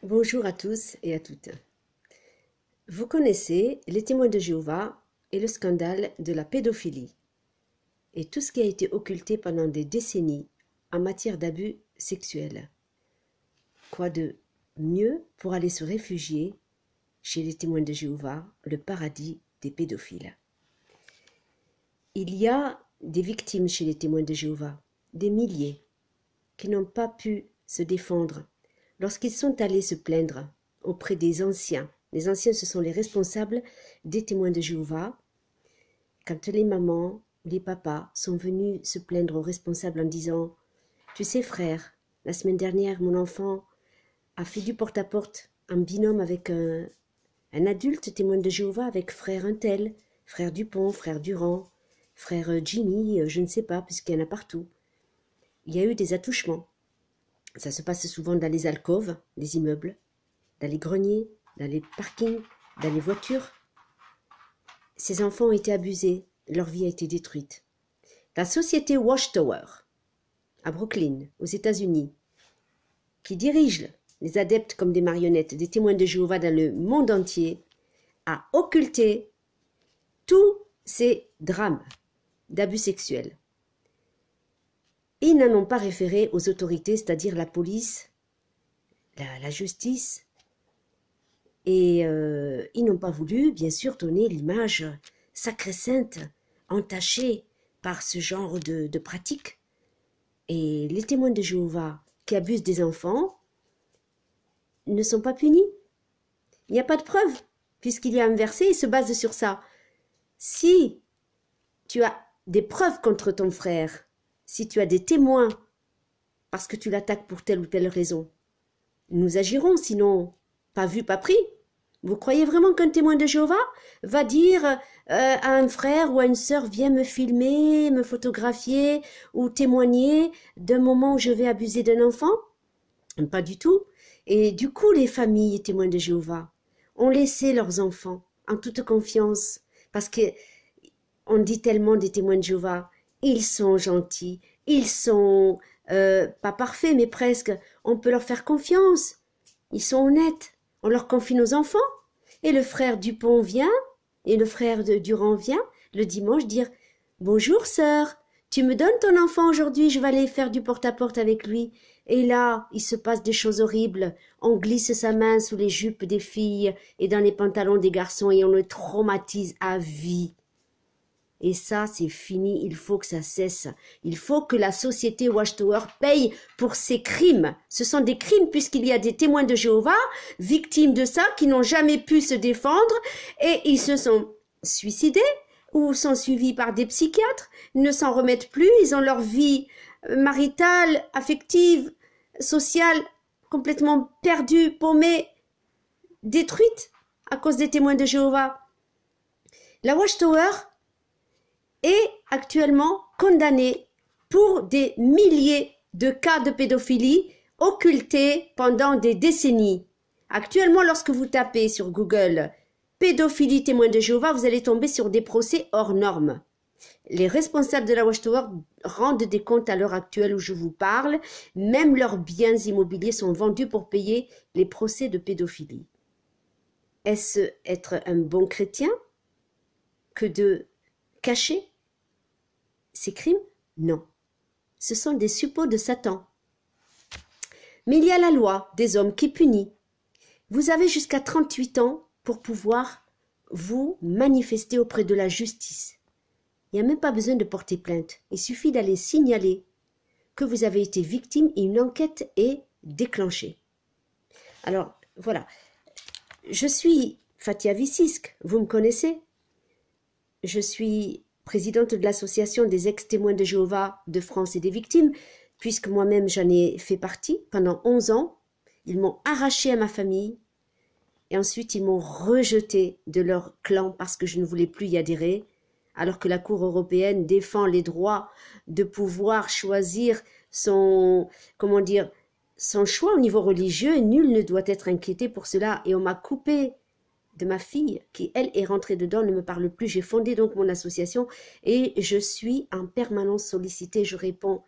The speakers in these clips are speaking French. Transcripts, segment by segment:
Bonjour à tous et à toutes. Vous connaissez les témoins de Jéhovah et le scandale de la pédophilie et tout ce qui a été occulté pendant des décennies en matière d'abus sexuels. Quoi de mieux pour aller se réfugier chez les témoins de Jéhovah, le paradis des pédophiles. Il y a des victimes chez les témoins de Jéhovah, des milliers, qui n'ont pas pu se défendre lorsqu'ils sont allés se plaindre auprès des anciens. Les anciens, ce sont les responsables des témoins de Jéhovah. Quand les mamans, les papas sont venus se plaindre aux responsables en disant « Tu sais frère, la semaine dernière, mon enfant a fait du porte-à-porte en binôme avec un adulte témoin de Jéhovah, avec frère untel, frère Dupont, frère Durand, frère Jimmy, je ne sais pas, puisqu'il y en a partout. Il y a eu des attouchements. Ça se passe souvent dans les alcôves, les immeubles, dans les greniers, dans les parkings, dans les voitures. Ces enfants ont été abusés, leur vie a été détruite. La société Watchtower, à Brooklyn, aux États-Unis, qui dirige les adeptes comme des marionnettes, des témoins de Jéhovah dans le monde entier, a occulté tous ces drames d'abus sexuels. Ils n'en ont pas référé aux autorités, c'est-à-dire la police, la justice, et ils n'ont pas voulu, bien sûr, donner l'image sacrée-sainte, entachée par ce genre de pratiques. Et les témoins de Jéhovah qui abusent des enfants ne sont pas punis. Il n'y a pas de preuve, puisqu'il y a un verset, il se base sur ça. Si tu as des preuves contre ton frère, si tu as des témoins, parce que tu l'attaques pour telle ou telle raison, nous agirons, sinon, pas vu, pas pris. Vous croyez vraiment qu'un témoin de Jéhovah va dire à un frère ou à une sœur, viens me filmer, me photographier ou témoigner d'un moment où je vais abuser d'un enfant? Pas du tout. Et du coup, les familles témoins de Jéhovah ont laissé leurs enfants en toute confiance, parce que on dit tellement des témoins de Jéhovah, ils sont gentils, ils sont pas parfaits, mais presque, on peut leur faire confiance, ils sont honnêtes, on leur confie nos enfants, et le frère Dupont vient, et le frère de Durand vient, le dimanche, dire « Bonjour sœur, tu me donnes ton enfant aujourd'hui, je vais aller faire du porte-à-porte avec lui. » Et là, il se passe des choses horribles, on glisse sa main sous les jupes des filles et dans les pantalons des garçons et on le traumatise à vie. Et ça, c'est fini, il faut que ça cesse. Il faut que la société Watchtower paye pour ces crimes. Ce sont des crimes puisqu'il y a des témoins de Jéhovah, victimes de ça, qui n'ont jamais pu se défendre et ils se sont suicidés ou sont suivis par des psychiatres, ne s'en remettent plus, ils ont leur vie maritale, affective, sociale, complètement perdue, paumée, détruite à cause des témoins de Jéhovah. La Watchtower est actuellement condamné pour des milliers de cas de pédophilie occultés pendant des décennies. Actuellement, lorsque vous tapez sur Google « pédophilie témoin de Jéhovah », vous allez tomber sur des procès hors normes. Les responsables de la Watchtower rendent des comptes à l'heure actuelle où je vous parle. Même leurs biens immobiliers sont vendus pour payer les procès de pédophilie. Est-ce être un bon chrétien que de cacher ces crimes? Non. Ce sont des suppôts de Satan. Mais il y a la loi des hommes qui punit. Vous avez jusqu'à 38 ans pour pouvoir vous manifester auprès de la justice. Il n'y a même pas besoin de porter plainte. Il suffit d'aller signaler que vous avez été victime et une enquête est déclenchée. Alors, voilà. Je suis Fatia Vissisk, vous me connaissez. Je suis présidente de l'association des ex-témoins de Jéhovah de France et des victimes, puisque moi-même j'en ai fait partie pendant 11 ans. Ils m'ont arraché à ma famille et ensuite ils m'ont rejeté de leur clan parce que je ne voulais plus y adhérer, alors que la Cour européenne défend les droits de pouvoir choisir son choix au niveau religieux. Nul ne doit être inquiété pour cela et on m'a coupé de ma fille, qui elle est rentrée dedans, ne me parle plus. J'ai fondé donc mon association et je suis en permanence sollicitée. Je réponds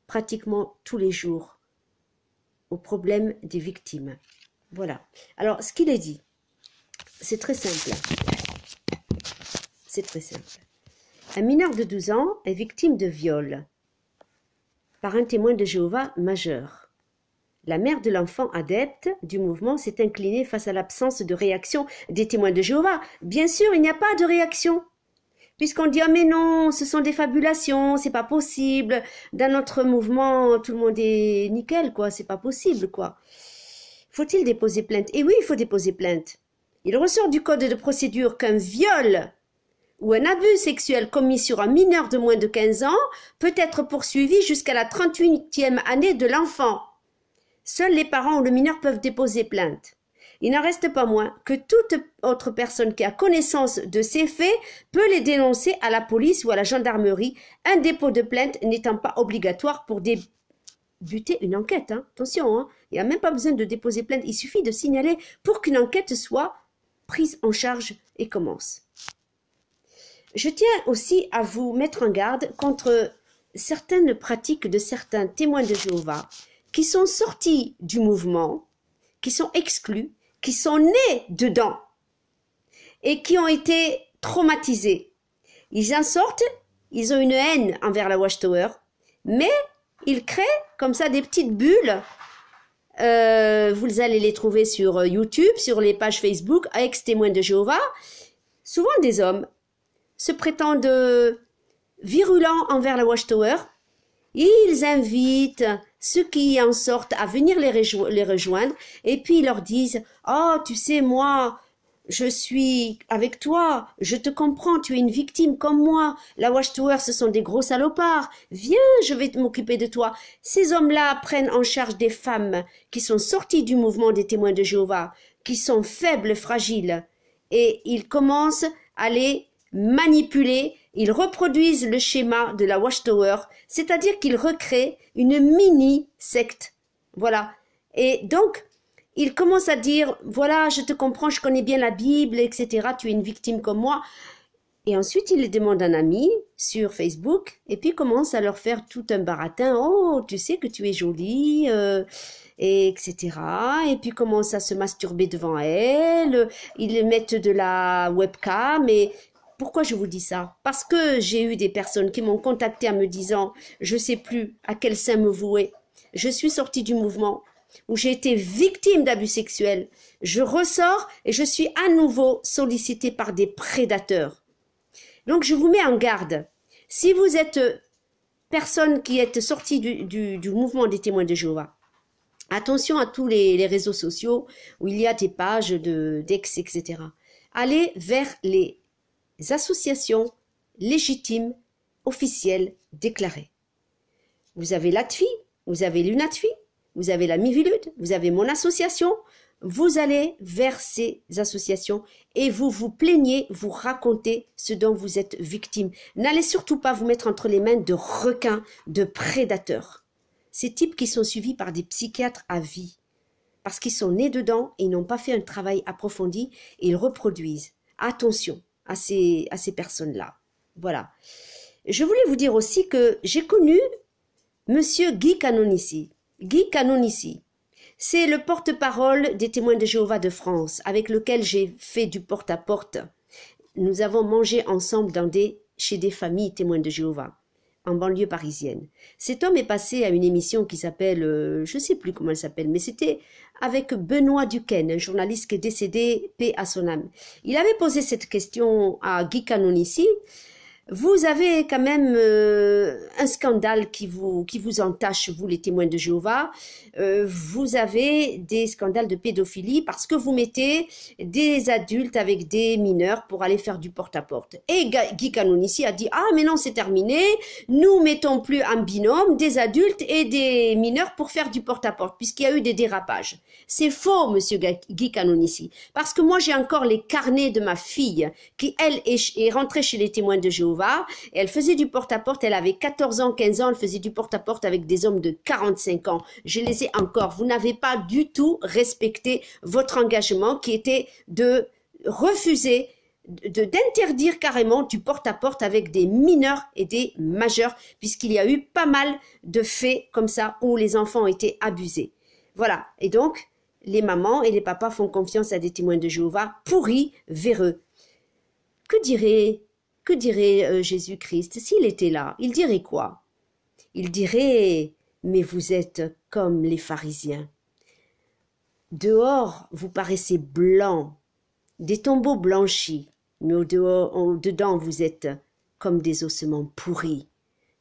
pratiquement tous les jours aux problèmes des victimes. Voilà. Alors, ce qu'il est dit, c'est très simple. C'est très simple. Un mineur de 12 ans est victime de viol par un témoin de Jéhovah majeur. La mère de l'enfant adepte du mouvement s'est inclinée face à l'absence de réaction des témoins de Jéhovah. Bien sûr, il n'y a pas de réaction. Puisqu'on dit « Ah mais non, ce sont des fabulations, c'est pas possible. Dans notre mouvement, tout le monde est nickel, quoi. C'est pas possible, quoi. » Faut-il déposer plainte? Et oui, il faut déposer plainte. Il ressort du code de procédure qu'un viol ou un abus sexuel commis sur un mineur de moins de 15 ans peut être poursuivi jusqu'à la 38e année de l'enfant. Seuls les parents ou le mineur peuvent déposer plainte. Il n'en reste pas moins que toute autre personne qui a connaissance de ces faits peut les dénoncer à la police ou à la gendarmerie, un dépôt de plainte n'étant pas obligatoire pour débuter une enquête. Hein. Attention, hein. Il n'y a même pas besoin de déposer plainte, il suffit de signaler pour qu'une enquête soit prise en charge et commence. Je tiens aussi à vous mettre en garde contre certaines pratiques de certains témoins de Jéhovah qui sont sortis du mouvement, qui sont exclus, qui sont nés dedans et qui ont été traumatisés. Ils en sortent, ils ont une haine envers la Watchtower, mais ils créent comme ça des petites bulles. Vous allez les trouver sur YouTube, sur les pages Facebook, ex-témoins de Jéhovah, souvent des hommes, se prétendent virulents envers la Watchtower. Ils invitent ceux qui en sortent à venir les rejoindre et puis ils leur disent « Oh, tu sais, moi, je suis avec toi, je te comprends, tu es une victime comme moi. La Watchtower, ce sont des gros salopards. Viens, je vais m'occuper de toi. » Ces hommes-là prennent en charge des femmes qui sont sorties du mouvement des témoins de Jéhovah, qui sont faibles, fragiles, et ils commencent à les manipuler. Ils reproduisent le schéma de la Watchtower, c'est-à-dire qu'ils recréent une mini-secte. Voilà. Et donc, ils commencent à dire, voilà, je te comprends, je connais bien la Bible, etc. Tu es une victime comme moi. Et ensuite, ils les demandent un ami sur Facebook, et puis commencent à leur faire tout un baratin. Oh, tu sais que tu es jolie, et etc. Et puis commencent à se masturber devant elle. Ils mettent de la webcam, et pourquoi je vous dis ça? Parce que j'ai eu des personnes qui m'ont contacté en me disant « Je ne sais plus à quel sein me vouer. Je suis sortie du mouvement où j'ai été victime d'abus sexuels. Je ressors et je suis à nouveau sollicitée par des prédateurs. » Donc je vous mets en garde. Si vous êtes personne qui êtes sortie du mouvement des témoins de Jéhovah, attention à tous les réseaux sociaux où il y a des pages d'ex, etc. Allez vers les associations légitimes, officielles, déclarées. Vous avez l'ATFI, vous avez l'UNATFI, vous avez la Mivilude, vous avez mon association. Vous allez vers ces associations et vous vous plaignez, vous racontez ce dont vous êtes victime. N'allez surtout pas vous mettre entre les mains de requins, de prédateurs. Ces types qui sont suivis par des psychiatres à vie, parce qu'ils sont nés dedans et ils n'ont pas fait un travail approfondi et ils reproduisent. Attention à ces personnes-là. Voilà. Je voulais vous dire aussi que j'ai connu Monsieur Guy Canonici. Guy Canonici, c'est le porte-parole des témoins de Jéhovah de France, avec lequel j'ai fait du porte-à-porte. Nous avons mangé ensemble chez des familles témoins de Jéhovah, en banlieue parisienne. Cet homme est passé à une émission qui s'appelle, je ne sais plus comment elle s'appelle, mais c'était avec Benoît Duquesne, un journaliste qui est décédé, paix à son âme. Il avait posé cette question à Guy Canonici. Vous avez quand même un scandale qui vous entache, vous les témoins de Jéhovah. Vous avez des scandales de pédophilie parce que vous mettez des adultes avec des mineurs pour aller faire du porte-à-porte. Et Guy Canonici a dit « Ah, mais non, c'est terminé. Nous mettons plus en binôme des adultes et des mineurs pour faire du porte-à-porte, puisqu'il y a eu des dérapages. » C'est faux, monsieur Guy Canonici, parce que moi, j'ai encore les carnets de ma fille qui, elle, est rentrée chez les témoins de Jéhovah. Et elle faisait du porte-à-porte, elle avait 14 ans, 15 ans, elle faisait du porte-à-porte avec des hommes de 45 ans. Je les ai encore. Vous n'avez pas du tout respecté votre engagement qui était de refuser, d'interdire carrément du porte-à-porte avec des mineurs et des majeurs, puisqu'il y a eu pas mal de faits comme ça où les enfants ont été abusés. Voilà. Et donc, les mamans et les papas font confiance à des témoins de Jéhovah pourris, véreux. Que dirait Jésus-Christ s'il était là? Il dirait quoi? Il dirait, mais vous êtes comme les pharisiens. Dehors, vous paraissez blancs, des tombeaux blanchis, mais dedans, vous êtes comme des ossements pourris,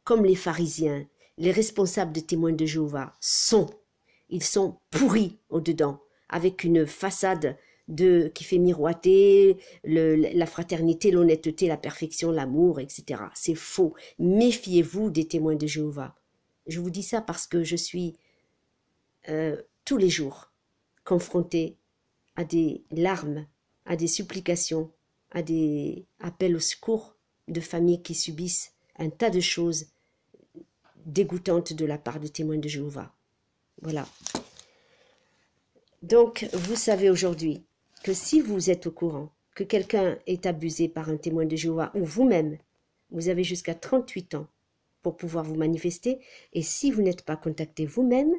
comme les pharisiens, les responsables de témoins de Jéhovah sont. Ils sont pourris au-dedans, avec une façade qui fait miroiter la fraternité, l'honnêteté, la perfection, l'amour, etc. C'est faux. Méfiez-vous des témoins de Jéhovah. Je vous dis ça parce que je suis tous les jours confrontée à des larmes, à des supplications, à des appels au secours de familles qui subissent un tas de choses dégoûtantes de la part de témoins de Jéhovah. Voilà. Donc, vous savez aujourd'hui que si vous êtes au courant que quelqu'un est abusé par un témoin de Jéhovah ou vous-même, vous avez jusqu'à 38 ans pour pouvoir vous manifester. Et si vous n'êtes pas contacté vous-même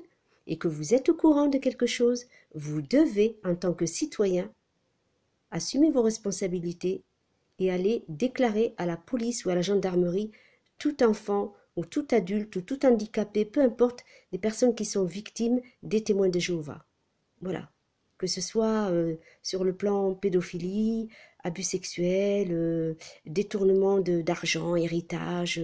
et que vous êtes au courant de quelque chose, vous devez, en tant que citoyen, assumer vos responsabilités et aller déclarer à la police ou à la gendarmerie tout enfant ou tout adulte ou tout handicapé, peu importe, des personnes qui sont victimes des témoins de Jéhovah. Voilà. Que ce soit sur le plan pédophilie, abus sexuels, détournement d'argent, héritage,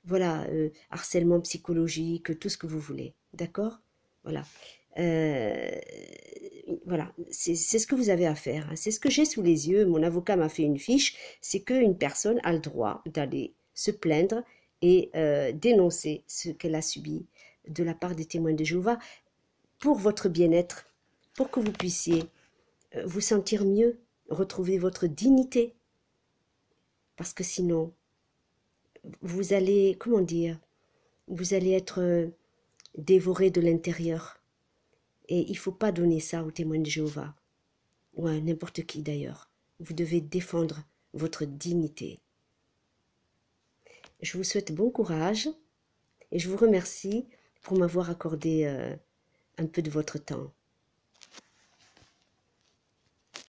voilà, harcèlement psychologique, tout ce que vous voulez. D'accord? Voilà. Voilà, c'est ce que vous avez à faire. C'est ce que j'ai sous les yeux. Mon avocat m'a fait une fiche. C'est qu'une personne a le droit d'aller se plaindre et dénoncer ce qu'elle a subi de la part des témoins de Jéhovah pour votre bien-être, pour que vous puissiez vous sentir mieux, retrouver votre dignité. Parce que sinon, vous allez, comment dire, vous allez être dévoré de l'intérieur. Et il ne faut pas donner ça aux témoins de Jéhovah, ou à n'importe qui d'ailleurs. Vous devez défendre votre dignité. Je vous souhaite bon courage et je vous remercie pour m'avoir accordé un peu de votre temps.